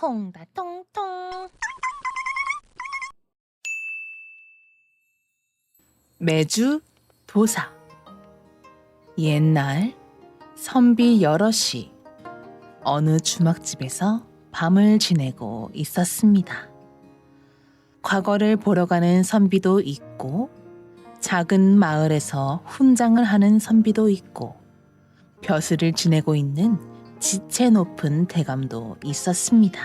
홍다통통. 매주 도사. 옛날 선비 여럿이 어느 주막집에서 밤을 지내고 있었습니다. 과거를 보러 가는 선비도 있고, 작은 마을에서 훈장을 하는 선비도 있고, 벼슬을 지내고 있는 지체 높은 대감도 있었습니다.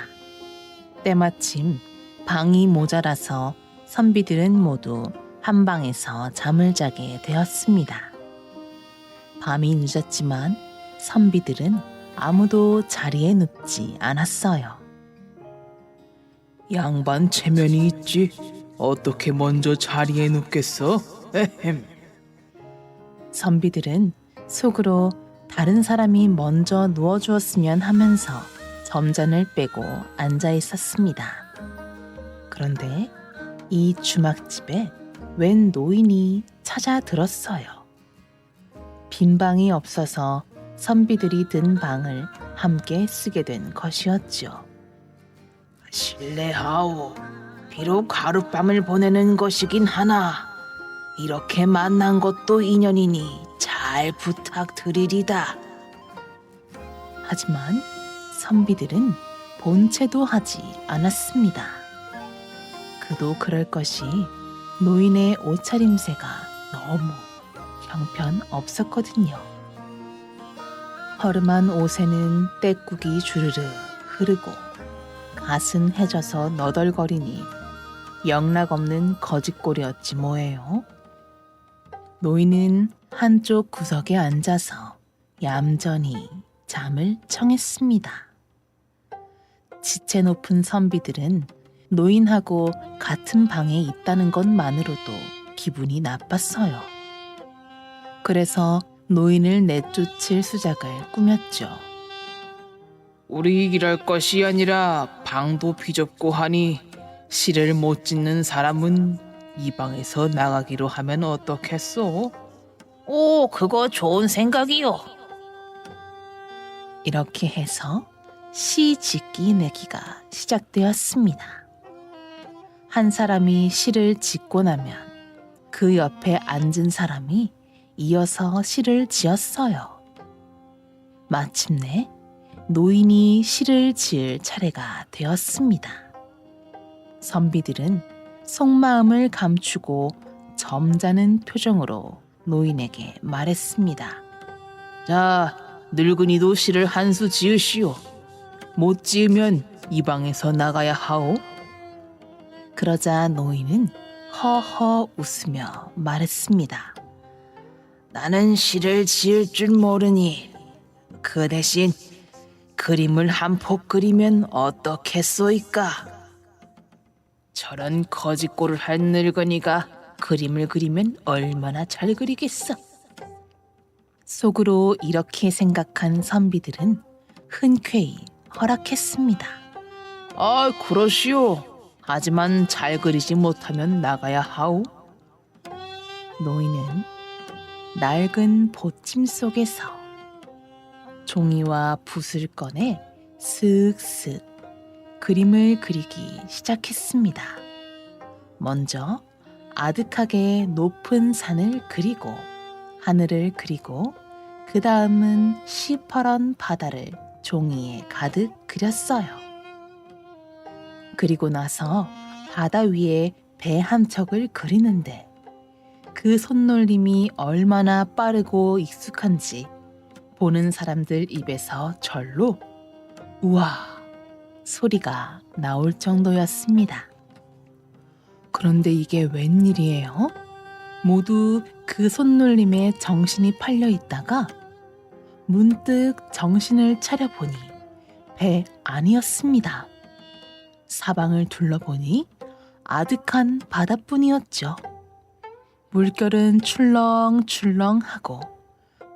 때마침 방이 모자라서 선비들은 모두 한 방에서 잠을 자게 되었습니다. 밤이 늦었지만 선비들은 아무도 자리에 눕지 않았어요. 양반 체면이 있지. 어떻게 먼저 자리에 눕겠어? 에헴. 선비들은 속으로 다른 사람이 먼저 누워주었으면 하면서 점잔을 빼고 앉아 있었습니다. 그런데 이 주막집에 웬 노인이 찾아들었어요. 빈 방이 없어서 선비들이 든 방을 함께 쓰게 된 것이었죠. 실례하오. 비록 하룻밤을 보내는 것이긴 하나 이렇게 만난 것도 인연이니 잘 부탁드리리다. 하지만 선비들은 본체도 하지 않았습니다. 그도 그럴 것이 노인의 옷차림새가 너무 형편없었거든요. 허름한 옷에는 때국이 주르르 흐르고 갓은 해져서 너덜거리니 영락없는 거짓골이었지 뭐예요. 노인은 한쪽 구석에 앉아서 얌전히 잠을 청했습니다. 지체 높은 선비들은 노인하고 같은 방에 있다는 것만으로도 기분이 나빴어요. 그래서 노인을 내쫓을 수작을 꾸몄죠. 우리 일할 것이 아니라 방도 비좁고 하니 실을 못 짓는 사람은 이 방에서 나가기로 하면 어떻겠소? 오, 그거 좋은 생각이요. 이렇게 해서 시 짓기 내기가 시작되었습니다. 한 사람이 시를 짓고 나면 그 옆에 앉은 사람이 이어서 시를 지었어요. 마침내 노인이 시를 지을 차례가 되었습니다. 선비들은 속마음을 감추고 점잖은 표정으로 노인에게 말했습니다. 자, 늙은이도 시를 한 수 지으시오. 못 지으면 이 방에서 나가야 하오. 그러자 노인은 허허 웃으며 말했습니다. 나는 시를 지을 줄 모르니 그 대신 그림을 한 폭 그리면 어떻겠소이까? 저런 거짓골을 한 늙은이가 그림을 그리면 얼마나 잘 그리겠어? 속으로 이렇게 생각한 선비들은 흔쾌히 허락했습니다. 아, 그러시오. 하지만 잘 그리지 못하면 나가야 하오. 노인은 낡은 보침 속에서 종이와 붓을 꺼내 슥슥 그림을 그리기 시작했습니다. 먼저 아득하게 높은 산을 그리고 하늘을 그리고 그 다음은 시퍼런 바다를 종이에 가득 그렸어요. 그리고 나서 바다 위에 배 한 척을 그리는데 그 손놀림이 얼마나 빠르고 익숙한지 보는 사람들 입에서 절로 우와 소리가 나올 정도였습니다. 그런데 이게 웬일이에요? 모두 그 손놀림에 정신이 팔려 있다가 문득 정신을 차려보니 배 아니었습니다. 사방을 둘러보니 아득한 바다뿐이었죠. 물결은 출렁출렁하고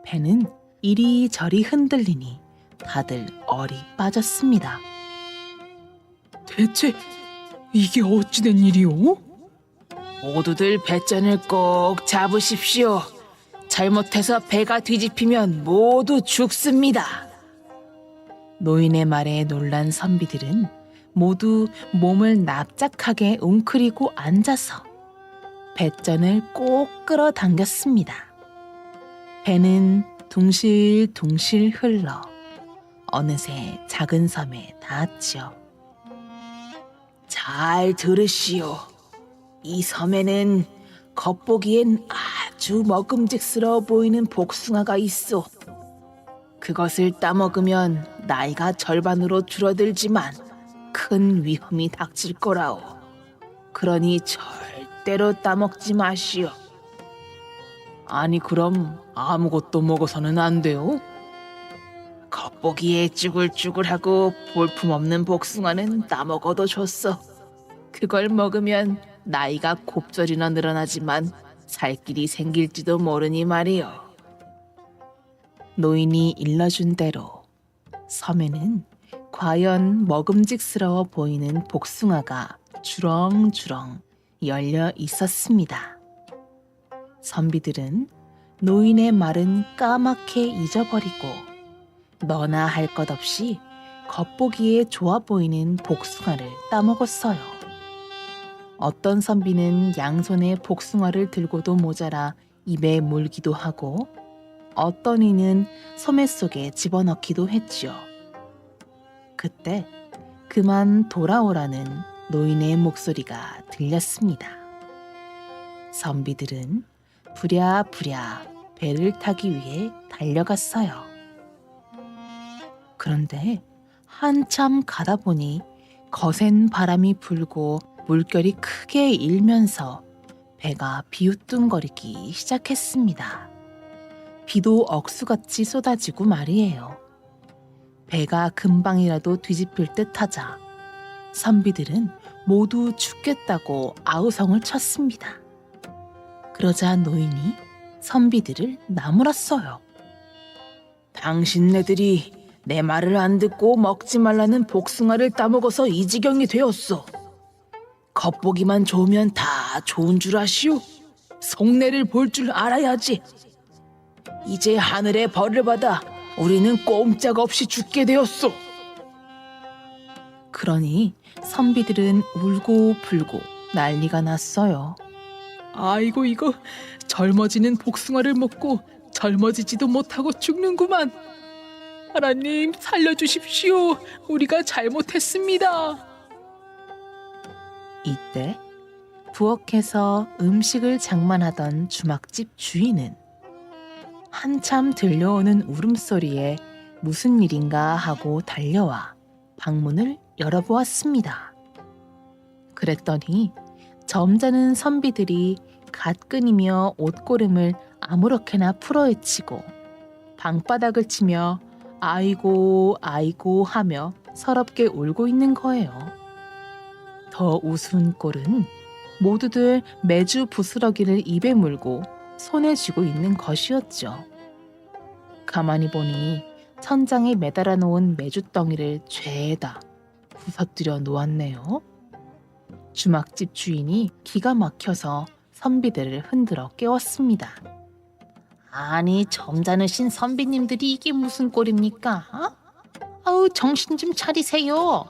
배는 이리저리 흔들리니 다들 얼이 빠졌습니다. 대체 이게 어찌된 일이오? 모두들 배잔을 꼭 잡으십시오. 잘못해서 배가 뒤집히면 모두 죽습니다. 노인의 말에 놀란 선비들은 모두 몸을 납작하게 웅크리고 앉아서 뱃전을 꼭 끌어당겼습니다. 배는 둥실둥실 흘러 어느새 작은 섬에 닿았지요. 잘 들으시오. 이 섬에는 겉보기엔 아주 먹음직스러워 보이는 복숭아가 있어. 그것을 따먹으면 나이가 절반으로 줄어들지만 큰 위험이 닥칠 거라오. 그러니 절대로 따먹지 마시오. 아니 그럼 아무것도 먹어서는 안 돼요? 겉보기에 쭈글쭈글하고 볼품없는 복숭아는 따먹어도 좋소. 그걸 먹으면 나이가 곱절이나 늘어나지만 살 길이 생길지도 모르니 말이오. 노인이 일러준 대로 섬에는 과연 먹음직스러워 보이는 복숭아가 주렁주렁 열려 있었습니다. 선비들은 노인의 말은 까맣게 잊어버리고 너나 할 것 없이 겉보기에 좋아 보이는 복숭아를 따먹었어요. 어떤 선비는 양손에 복숭아를 들고도 모자라 입에 물기도 하고 어떤 이는 소매 속에 집어넣기도 했지요. 그때 그만 돌아오라는 노인의 목소리가 들렸습니다. 선비들은 부랴부랴 배를 타기 위해 달려갔어요. 그런데 한참 가다 보니 거센 바람이 불고 물결이 크게 일면서 배가 비우뚱거리기 시작했습니다. 비도 억수같이 쏟아지고 말이에요. 배가 금방이라도 뒤집힐 듯하자 선비들은 모두 죽겠다고 아우성을 쳤습니다. 그러자 노인이 선비들을 나무랐어요. 당신네들이 내 말을 안 듣고 먹지 말라는 복숭아를 따먹어서 이 지경이 되었소. 겉보기만 좋으면 다 좋은 줄 아시오. 속내를 볼 줄 알아야지. 이제 하늘의 벌을 받아 우리는 꼼짝없이 죽게 되었소. 그러니 선비들은 울고 불고 난리가 났어요. 아이고 이거 젊어지는 복숭아를 먹고 젊어지지도 못하고 죽는구만. 하나님 살려주십시오. 우리가 잘못했습니다. 이때 부엌에서 음식을 장만하던 주막집 주인은 한참 들려오는 울음소리에 무슨 일인가 하고 달려와 방문을 열어보았습니다. 그랬더니 점잖은 선비들이 갓 끊이며 옷고름을 아무렇게나 풀어헤치고 방바닥을 치며 아이고 아이고 하며 서럽게 울고 있는 거예요. 더 우스운 꼴은 모두들 메주 부스러기를 입에 물고 손에 쥐고 있는 것이었죠. 가만히 보니 천장에 매달아 놓은 메주덩이를 죄다 부서뜨려 놓았네요. 주막집 주인이 기가 막혀서 선비들을 흔들어 깨웠습니다. 아니 점잖으신 선비님들이 이게 무슨 꼴입니까? 아우 정신 좀 차리세요.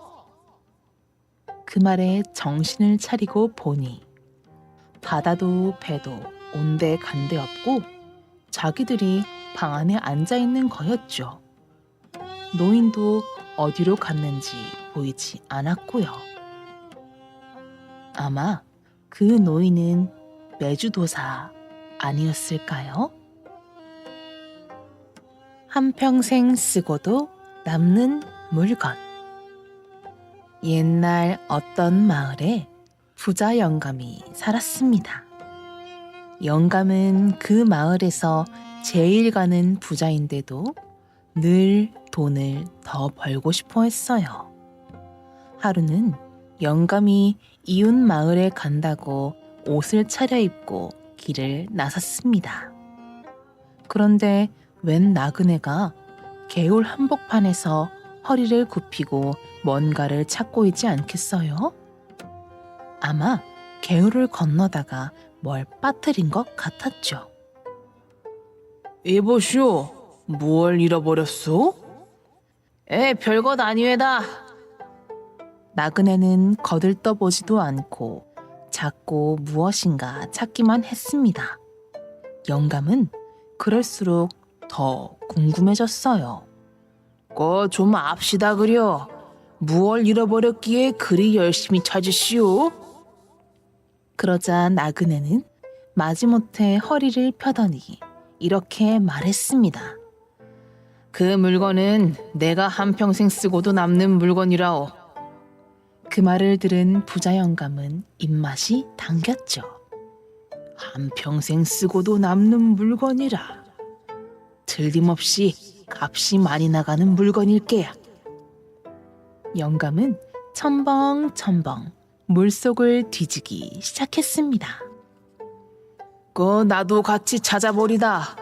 그 말에 정신을 차리고 보니 바다도 배도 온데 간데 없고 자기들이 방 안에 앉아있는 거였죠. 노인도 어디로 갔는지 보이지 않았고요. 아마 그 노인은 메주도사 아니었을까요? 한평생 쓰고도 남는 물건. 옛날 어떤 마을에 부자 영감이 살았습니다. 영감은 그 마을에서 제일 가는 부자인데도 늘 돈을 더 벌고 싶어 했어요. 하루는 영감이 이웃 마을에 간다고 옷을 차려입고 길을 나섰습니다. 그런데 웬 나그네가 개울 한복판에서 허리를 굽히고 뭔가를 찾고 있지 않겠어요? 아마 개울을 건너다가 뭘 빠뜨린 것 같았죠. 이보시오, 무얼 잃어버렸소? 별것 아니외다. 나그네는 거들떠보지도 않고 자꾸 무엇인가 찾기만 했습니다. 영감은 그럴수록 더 궁금해졌어요. 좀 압시다 그려. 무얼 잃어버렸기에 그리 열심히 찾으시오? 그러자 나그네는 마지못해 허리를 펴더니 이렇게 말했습니다. 그 물건은 내가 한평생 쓰고도 남는 물건이라오. 그 말을 들은 부자 영감은 입맛이 당겼죠. 한평생 쓰고도 남는 물건이라. 틀림없이 값이 많이 나가는 물건일게야. 영감은 첨벙첨벙 물속을 뒤지기 시작했습니다. 나도 같이 찾아보리다.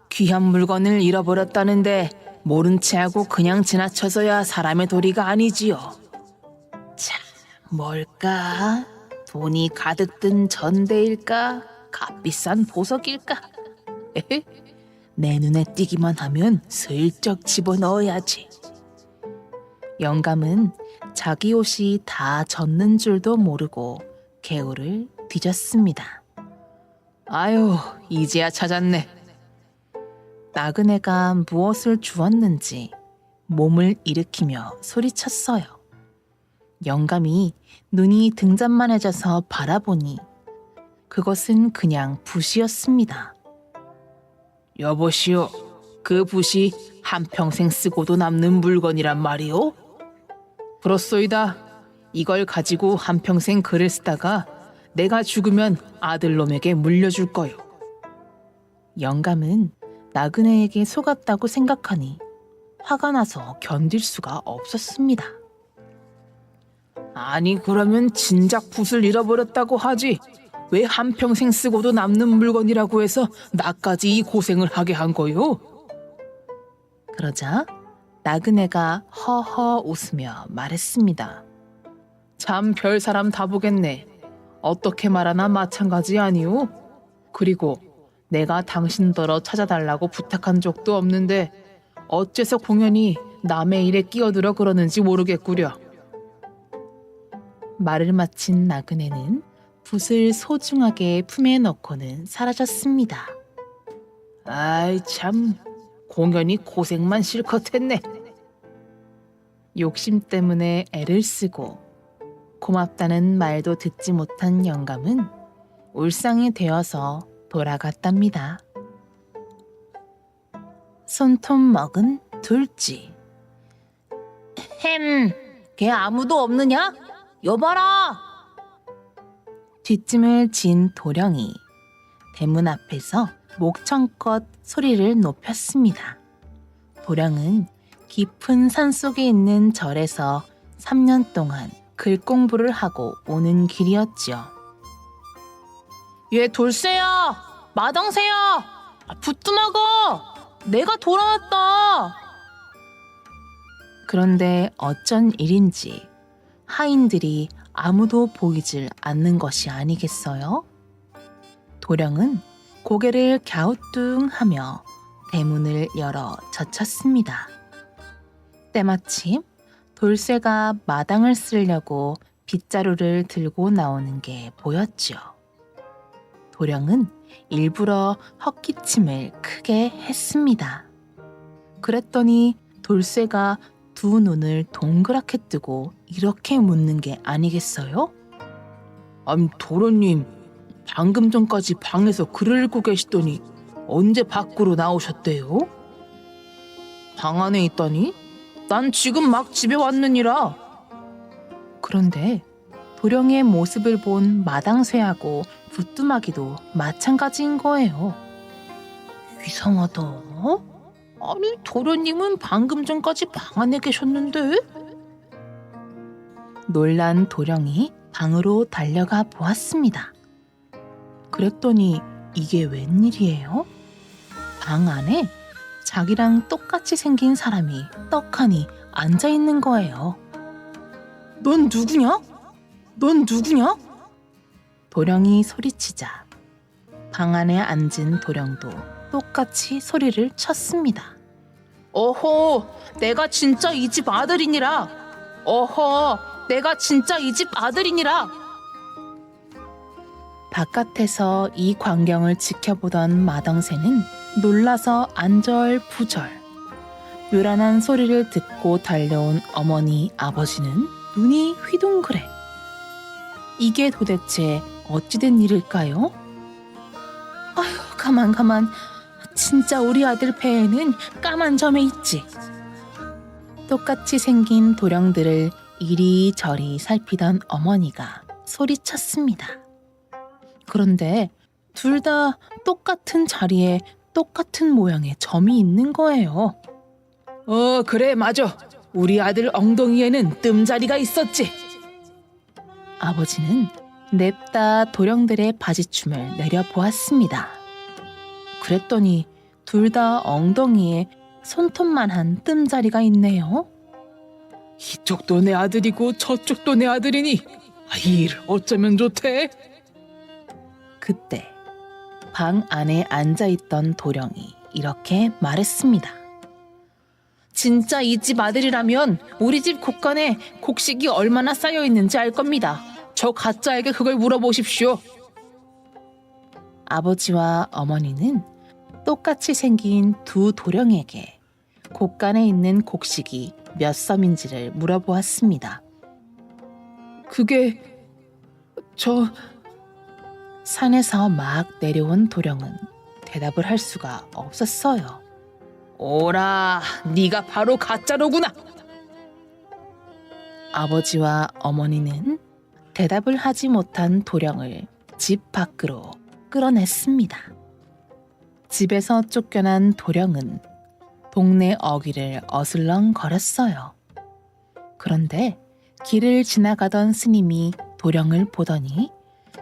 귀한 물건을 잃어버렸다는데 모른 채 하고 그냥 지나쳐서야 사람의 도리가 아니지요. 참, 뭘까? 돈이 가득 든 전대일까? 값비싼 보석일까? 에헤, 내 눈에 띄기만 하면 슬쩍 집어넣어야지. 영감은 자기 옷이 다 젖는 줄도 모르고 개울을 뒤졌습니다. 아유, 이제야 찾았네. 나그네가 무엇을 주었는지 몸을 일으키며 소리쳤어요. 영감이 눈이 등잔만해져서 바라보니 그것은 그냥 붓이었습니다. 여보시오, 그 붓이 한평생 쓰고도 남는 물건이란 말이오? 그렇소이다. 이걸 가지고 한평생 글을 쓰다가 내가 죽으면 아들놈에게 물려줄 거요. 영감은 나그네에게 속았다고 생각하니 화가 나서 견딜 수가 없었습니다. 아니, 그러면 진작 붓을 잃어버렸다고 하지. 왜 한평생 쓰고도 남는 물건이라고 해서 나까지 이 고생을 하게 한 거요? 그러자 나그네가 허허 웃으며 말했습니다. 참 별 사람 다 보겠네. 어떻게 말하나 마찬가지 아니오? 그리고 내가 당신더러 찾아달라고 부탁한 적도 없는데 어째서 공연히 남의 일에 끼어들어 그러는지 모르겠구려. 말을 마친 나그네는 붓을 소중하게 품에 넣고는 사라졌습니다. 아이 참, 공연히 고생만 실컷 했네. 욕심 때문에 애를 쓰고 고맙다는 말도 듣지 못한 영감은 울상이 되어서 돌아갔답니다. 손톱 먹은 둘째. 걔 아무도 없느냐? 여봐라! 뒷짐을 진 도령이 대문 앞에서 목청껏 소리를 높였습니다. 도령은 깊은 산속에 있는 절에서 3년 동안 글 공부를 하고 오는 길이었죠. 얘 돌쇠야! 마당새야! 부뚜막아! 내가 돌아왔다! 그런데 어쩐 일인지 하인들이 아무도 보이질 않는 것이 아니겠어요? 도령은 고개를 갸우뚱하며 대문을 열어 젖혔습니다. 때마침 돌쇠가 마당을 쓸려고 빗자루를 들고 나오는 게 보였죠. 도령은 일부러 헛기침을 크게 했습니다. 그랬더니 돌쇠가 두 눈을 동그랗게 뜨고 이렇게 묻는 게 아니겠어요? 도련님, 방금 전까지 방에서 글을 읽고 계시더니 언제 밖으로 나오셨대요? 방 안에 있다니? 난 지금 막 집에 왔느니라. 그런데 도령의 모습을 본 마당쇠하고 부뚜막이도 마찬가지인 거예요. 이상하다. 아니, 도련님은 방금 전까지 방 안에 계셨는데? 놀란 도령이 방으로 달려가 보았습니다. 그랬더니 이게 웬일이에요? 방 안에 자기랑 똑같이 생긴 사람이 떡하니 앉아있는 거예요. 넌 누구냐? 넌 누구냐? 도령이 소리치자 방 안에 앉은 도령도 똑같이 소리를 쳤습니다. 어허, 내가 진짜 이 집 아들이니라. 어허, 내가 진짜 이 집 아들이니라. 바깥에서 이 광경을 지켜보던 마덩새는 놀라서 안절부절. 요란한 소리를 듣고 달려온 어머니, 아버지는 눈이 휘둥그레. 이게 도대체 어찌된 일일까요? 아휴, 가만. 진짜 우리 아들 배에는 까만 점이 있지. 똑같이 생긴 도령들을 이리저리 살피던 어머니가 소리쳤습니다. 그런데 둘 다 똑같은 자리에 똑같은 모양의 점이 있는 거예요. 그래, 맞아. 우리 아들 엉덩이에는 뜸자리가 있었지. 아버지는 냅다 도령들의 바지춤을 내려보았습니다. 그랬더니 둘 다 엉덩이에 손톱만한 뜸자리가 있네요. 이쪽도 내 아들이고 저쪽도 내 아들이니 이 일 어쩌면 좋대? 그때 방 안에 앉아있던 도령이 이렇게 말했습니다. 진짜 이 집 아들이라면 우리 집 곳간에 곡식이 얼마나 쌓여있는지 알 겁니다. 저 가짜에게 그걸 물어보십시오. 아버지와 어머니는 똑같이 생긴 두 도령에게 곡간에 있는 곡식이 몇 섬인지를 물어보았습니다. 그게 산에서 막 내려온 도령은 대답을 할 수가 없었어요. 오라, 네가 바로 가짜로구나. 아버지와 어머니는 대답을 하지 못한 도령을 집 밖으로 끌어냈습니다. 집에서 쫓겨난 도령은 동네 어귀를 어슬렁 걸었어요. 그런데 길을 지나가던 스님이 도령을 보더니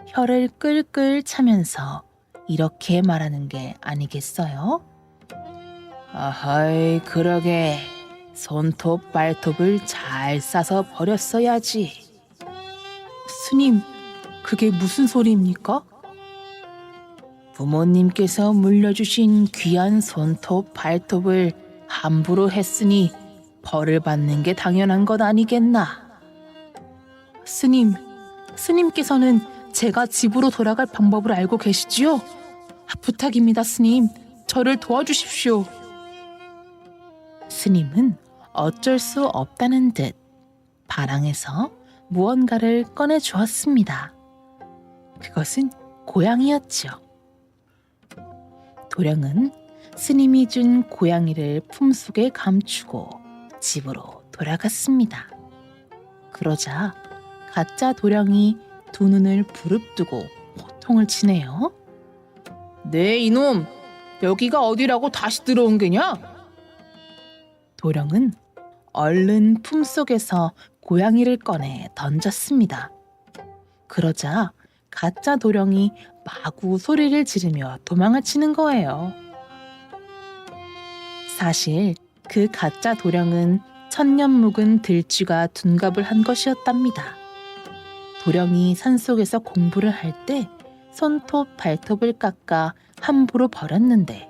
혀를 끌끌 차면서 이렇게 말하는 게 아니겠어요? 아하이, 그러게. 손톱 발톱을 잘 싸서 버렸어야지. 스님, 그게 무슨 소리입니까? 부모님께서 물려주신 귀한 손톱 발톱을 함부로 했으니 벌을 받는 게 당연한 것 아니겠나? 스님께서는 제가 집으로 돌아갈 방법을 알고 계시지요? 부탁입니다, 스님. 저를 도와주십시오. 스님은 어쩔 수 없다는 듯 바랑에서 무언가를 꺼내 주었습니다. 그것은 고양이였지요. 도령은 스님이 준 고양이를 품속에 감추고 집으로 돌아갔습니다. 그러자 가짜 도령이 두 눈을 부릅뜨고 호통을 치네요. 네, 이놈! 여기가 어디라고 다시 들어온 게냐? 도령은 얼른 품속에서 고양이를 꺼내 던졌습니다. 그러자 가짜 도령이 마구 소리를 지르며 도망을 치는 거예요. 사실 그 가짜 도령은 천년 묵은 들쥐가 둔갑을 한 것이었답니다. 도령이 산속에서 공부를 할 때 손톱 발톱을 깎아 함부로 버렸는데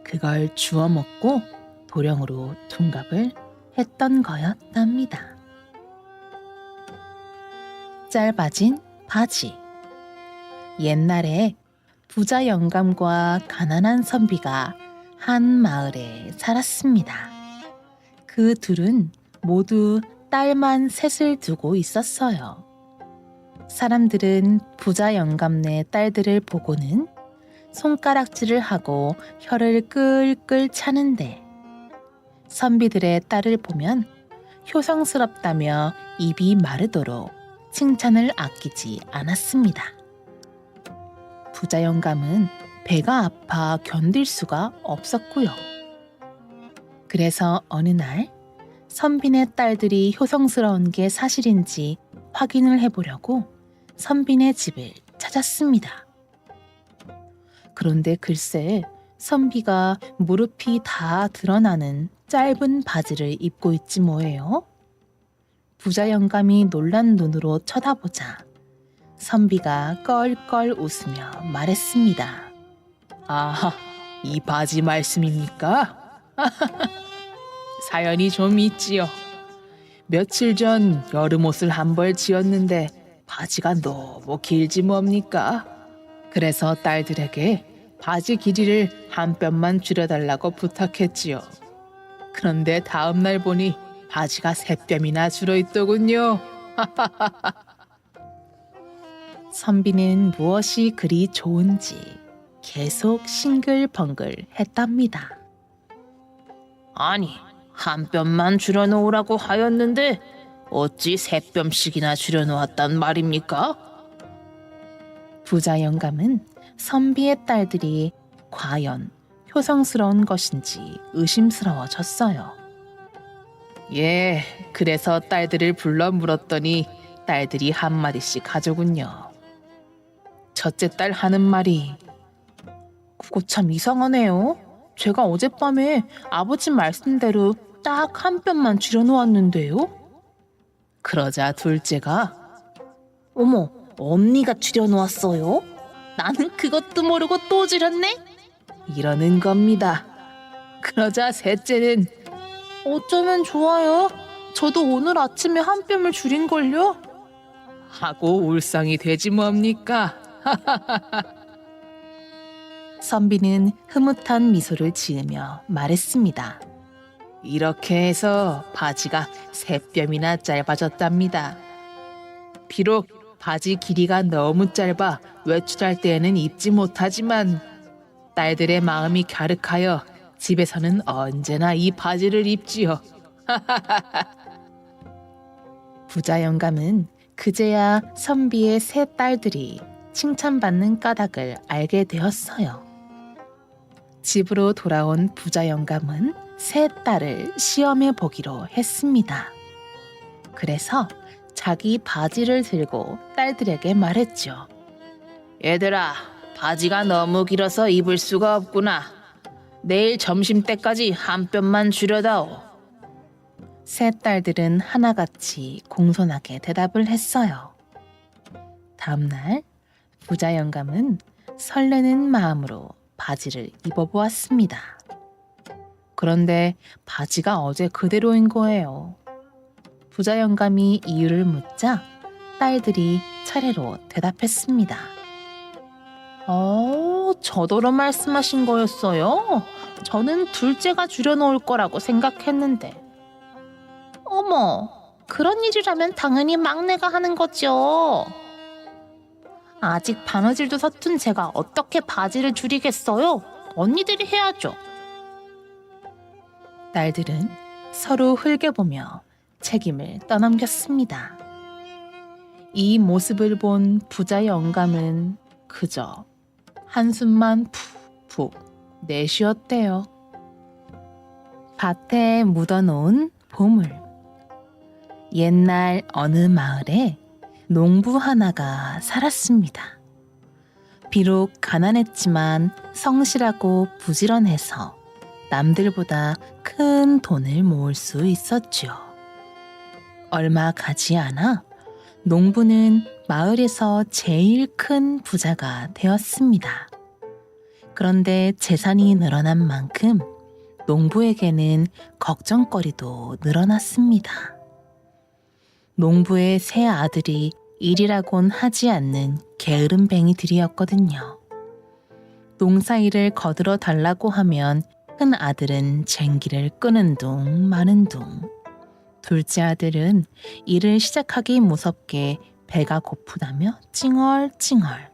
그걸 주워 먹고 도령으로 둔갑을 했던 거였답니다. 짧아진 바지. 옛날에 부자 영감과 가난한 선비가 한 마을에 살았습니다. 그 둘은 모두 딸만 셋을 두고 있었어요. 사람들은 부자 영감네 딸들을 보고는 손가락질을 하고 혀를 끌끌 차는데 선비들의 딸을 보면 효성스럽다며 입이 마르도록 칭찬을 아끼지 않았습니다. 부자 영감은 배가 아파 견딜 수가 없었고요. 그래서 어느 날 선비네 딸들이 효성스러운 게 사실인지 확인을 해보려고 선비네 집을 찾았습니다. 그런데 글쎄 선비가 무릎이 다 드러나는 짧은 바지를 입고 있지 뭐예요. 부자 영감이 놀란 눈으로 쳐다보자 선비가 껄껄 웃으며 말했습니다. 아, 이 바지 말씀입니까? 사연이 좀 있지요. 며칠 전 여름 옷을 한 벌 지었는데 바지가 너무 길지 뭡니까? 그래서 딸들에게 바지 길이를 한 뼘만 줄여달라고 부탁했지요. 그런데 다음 날 보니 바지가 3뼘이나 줄어있더군요. 선비는 무엇이 그리 좋은지 계속 싱글벙글 했답니다. 아니, 한 뼘만 줄여놓으라고 하였는데 어찌 3뼘씩이나 줄여놓았단 말입니까? 부자 영감은 선비의 딸들이 과연 효성스러운 것인지 의심스러워졌어요. 예, 그래서 딸들을 불러 물었더니 딸들이 한마디씩 하더군요. 첫째 딸 하는 말이 그거 참 이상하네요. 제가 어젯밤에 아버지 말씀대로 딱 한 뼘만 줄여놓았는데요. 그러자 둘째가 어머, 언니가 줄여놓았어요? 나는 그것도 모르고 또 줄였네? 이러는 겁니다. 그러자 셋째는 어쩌면 좋아요. 저도 오늘 아침에 한 뼘을 줄인걸요. 하고 울상이 되지 뭡니까? 선비는 흐뭇한 미소를 지으며 말했습니다. 이렇게 해서 바지가 3뼘이나 짧아졌답니다. 비록 바지 길이가 너무 짧아 외출할 때에는 입지 못하지만 딸들의 마음이 갸륵하여 집에서는 언제나 이 바지를 입지요. 부자 영감은 그제야 선비의 3딸들이 칭찬받는 까닭을 알게 되었어요. 집으로 돌아온 부자 영감은 3딸을 시험해 보기로 했습니다. 그래서 자기 바지를 들고 딸들에게 말했죠. 얘들아, 바지가 너무 길어서 입을 수가 없구나. 내일 점심때까지 한 뼘만 줄여다오. 3딸들은 하나같이 공손하게 대답을 했어요. 다음날 부자 영감은 설레는 마음으로 바지를 입어보았습니다. 그런데 바지가 어제 그대로인 거예요. 부자 영감이 이유를 묻자 딸들이 차례로 대답했습니다. 저더러 말씀하신 거였어요? 저는 둘째가 줄여놓을 거라고 생각했는데. 어머, 그런 일이라면 당연히 막내가 하는 거죠. 아직 바느질도 서툰 제가 어떻게 바지를 줄이겠어요? 언니들이 해야죠. 딸들은 서로 흘겨보며 책임을 떠넘겼습니다. 이 모습을 본 부자 영감은 그저 한숨만 푹푹 내쉬었대요. 밭에 묻어놓은 보물. 옛날 어느 마을에 농부 하나가 살았습니다. 비록 가난했지만 성실하고 부지런해서 남들보다 큰 돈을 모을 수 있었죠. 얼마 가지 않아 농부는 마을에서 제일 큰 부자가 되었습니다. 그런데 재산이 늘어난 만큼 농부에게는 걱정거리도 늘어났습니다. 농부의 3 아들이 일이라곤 하지 않는 게으름뱅이들이었거든요. 농사일을 거들어 달라고 하면 큰 아들은 쟁기를 끄는 둥 마는 둥. 둘째 아들은 일을 시작하기 무섭게 배가 고프다며 찡얼찡얼.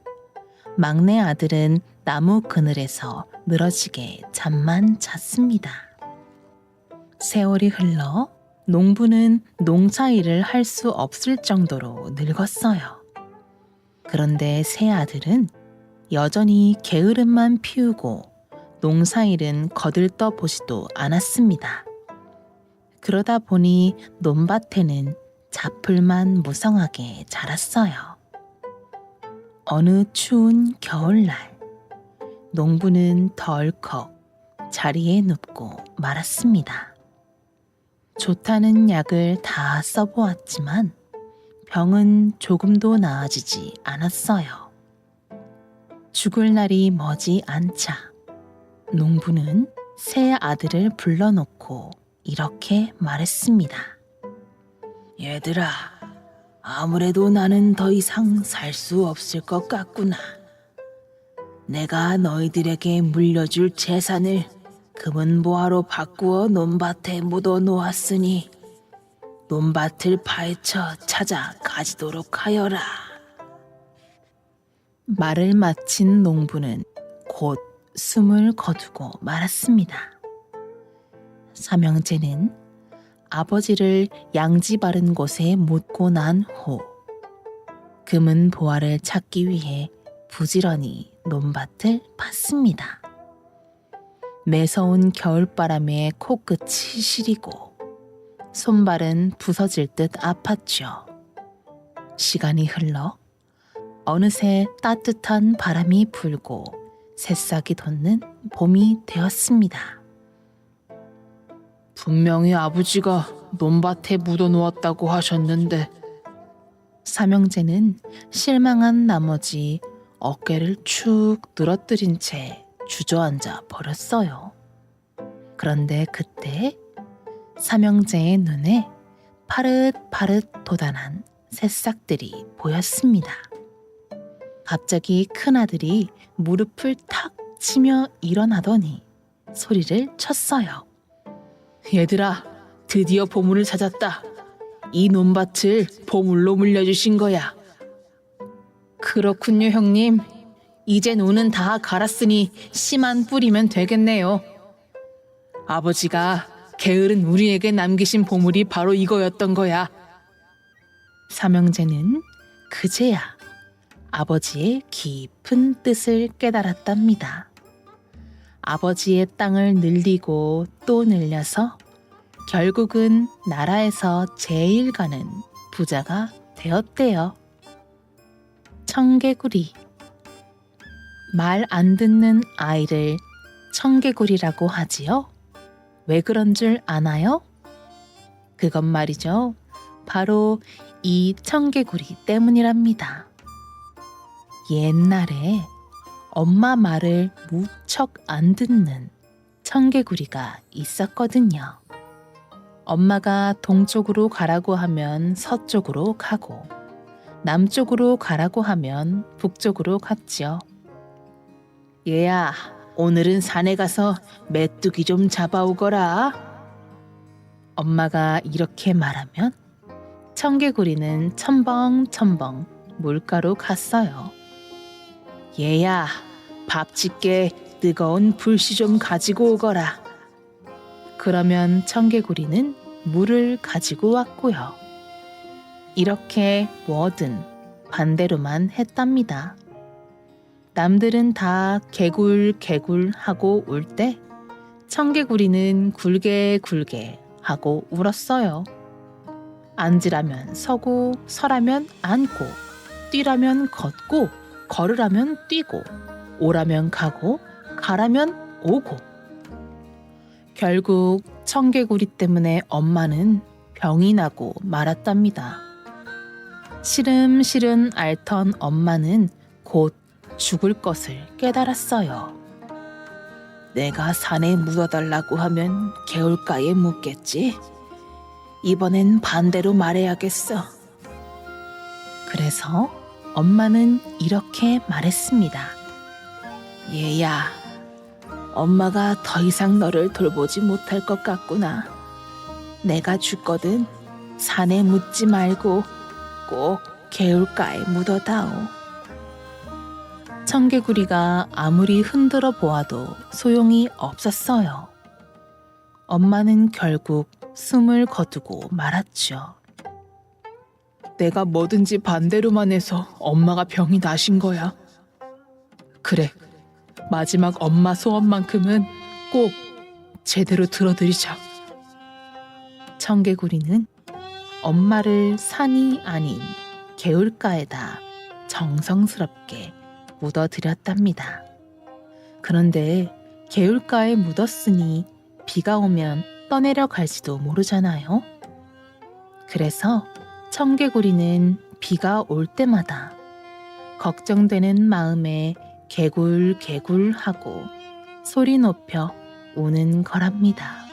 막내 아들은 나무 그늘에서 늘어지게 잠만 잤습니다. 세월이 흘러 농부는 농사일을 할 수 없을 정도로 늙었어요. 그런데 3 아들은 여전히 게으름만 피우고 농사일은 거들떠 보지도 않았습니다. 그러다 보니 논밭에는 잡풀만 무성하게 자랐어요. 어느 추운 겨울날, 농부는 덜컥 자리에 눕고 말았습니다. 좋다는 약을 다 써보았지만 병은 조금도 나아지지 않았어요. 죽을 날이 머지 않자 농부는 3 아들을 불러놓고 이렇게 말했습니다. 얘들아, 아무래도 나는 더 이상 살 수 없을 것 같구나. 내가 너희들에게 물려줄 재산을 금은보화로 바꾸어 논밭에 묻어 놓았으니 논밭을 파헤쳐 찾아 가지도록 하여라. 말을 마친 농부는 곧 숨을 거두고 말았습니다. 삼형제는 아버지를 양지 바른 곳에 묻고 난 후 금은보화를 찾기 위해 부지런히 논밭을 팠습니다. 매서운 겨울바람에 코끝이 시리고 손발은 부서질 듯 아팠죠. 시간이 흘러 어느새 따뜻한 바람이 불고 새싹이 돋는 봄이 되었습니다. 분명히 아버지가 논밭에 묻어놓았다고 하셨는데 삼형제는 실망한 나머지 어깨를 축 늘어뜨린 채 주저앉아 버렸어요. 그런데 그때 삼형제의 눈에 파릇파릇 돋아난 새싹들이 보였습니다. 갑자기 큰아들이 무릎을 탁 치며 일어나더니 소리를 쳤어요. 얘들아, 드디어 보물을 찾았다. 이 논밭을 보물로 물려주신 거야. 그렇군요, 형님. 이젠 운은 다 갈았으니 씨만 뿌리면 되겠네요. 아버지가 게으른 우리에게 남기신 보물이 바로 이거였던 거야. 삼형제는 그제야 아버지의 깊은 뜻을 깨달았답니다. 아버지의 땅을 늘리고 또 늘려서 결국은 나라에서 제일 가는 부자가 되었대요. 청개구리. 말 안 듣는 아이를 청개구리라고 하지요? 왜 그런 줄 아나요? 그것 말이죠. 바로 이 청개구리 때문이랍니다. 옛날에 엄마 말을 무척 안 듣는 청개구리가 있었거든요. 엄마가 동쪽으로 가라고 하면 서쪽으로 가고 남쪽으로 가라고 하면 북쪽으로 갔지요. 얘야, 오늘은 산에 가서 메뚜기 좀 잡아오거라. 엄마가 이렇게 말하면 청개구리는 첨벙첨벙 물가로 갔어요. 얘야, 밥 짓게 뜨거운 불씨 좀 가지고 오거라. 그러면 청개구리는 물을 가지고 왔고요. 이렇게 뭐든 반대로만 했답니다. 남들은 다 개굴개굴 하고 울 때 청개구리는 굴개굴개 하고 울었어요. 앉으라면 서고 서라면 앉고 뛰라면 걷고 걸으라면 뛰고 오라면 가고 가라면 오고. 결국 청개구리 때문에 엄마는 병이 나고 말았답니다. 시름시름 앓던 엄마는 곧 죽을 것을 깨달았어요. 내가 산에 묻어달라고 하면 개울가에 묻겠지? 이번엔 반대로 말해야겠어. 그래서 엄마는 이렇게 말했습니다. 얘야, 엄마가 더 이상 너를 돌보지 못할 것 같구나. 내가 죽거든 산에 묻지 말고 꼭 개울가에 묻어다오. 청개구리가 아무리 흔들어 보아도 소용이 없었어요. 엄마는 결국 숨을 거두고 말았죠. 내가 뭐든지 반대로만 해서 엄마가 병이 나신 거야. 그래, 마지막 엄마 소원만큼은 꼭 제대로 들어드리자. 청개구리는 엄마를 산이 아닌 개울가에다 정성스럽게 묻어드렸답니다. 그런데 개울가에 묻었으니 비가 오면 떠내려 갈지도 모르잖아요. 그래서 청개구리는 비가 올 때마다 걱정되는 마음에 개굴개굴하고 소리 높여 우는 거랍니다.